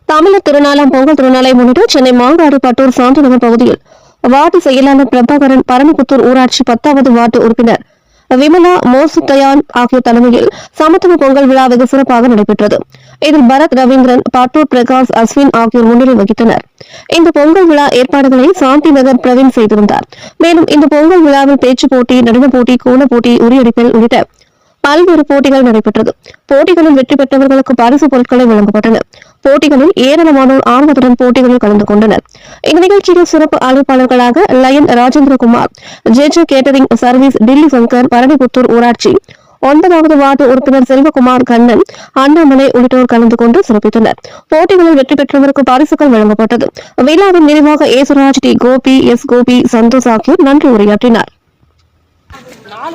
தமிழர் திருநாளாம் பொங்கல் திருநாளை முன்னிட்டு சென்னை மாங்காடு பட்டூர் சாந்திநகர் பகுதியில் வார்டு செயலாளர் பிரபாகரன், பரமக்குத்தூர் ஊராட்சி 10வது வார்டு உறுப்பினர் விமலா மோசுத்தையான் ஆகியோர் தலைமையில் சமத்துவ பொங்கல் விழா வெகு சிறப்பாக நடைபெற்றது. இதில் பரத் ரவீந்திரன், பட்டூர் பிரகாஷ், அஸ்வின் ஆகியோர் முன்னிலை வகித்தனர். இந்த பொங்கல் விழா ஏற்பாடுகளை சாந்தி நகர் பிரவீன் செய்திருந்தார். மேலும் இந்த பொங்கல் விழாவில் பேச்சு போட்டி, நடன போட்டி, கோல போட்டி, உரியடித்தல் உள்ளிட்ட பல்வேறு போட்டிகள் நடைபெற்றது. போட்டிகளில் வெற்றி பெற்றவர்களுக்கு பரிசு பொருட்களை வழங்கப்பட்டன. போட்டிகளில் ஏராளமானோர் ஆர்வத்துடன் போட்டிகளில் கலந்து கொண்டனர். இந்த நிகழ்ச்சியில் சிறப்பு அழைப்பாளர்களாக lion Rajendrakumar, J catering service, Dilli Shankar, Paranipputhur ஊராட்சி 9வது வார்டு உறுப்பினர் செல்வகுமார், கண்ணன், அண்ணாமலை உள்ளிட்டோர் கலந்து கொண்டு சிறப்பித்தனர். போட்டிகளில் வெற்றி பெற்றவருக்கு பரிசுகள் வழங்கப்பட்டது. விழாவின் நிறைவாக ஏசுராஜ், டி கோபி, எஸ் கோபி, சந்தோஷ் ஆகியோர் நன்றி உரையாற்றினார். 4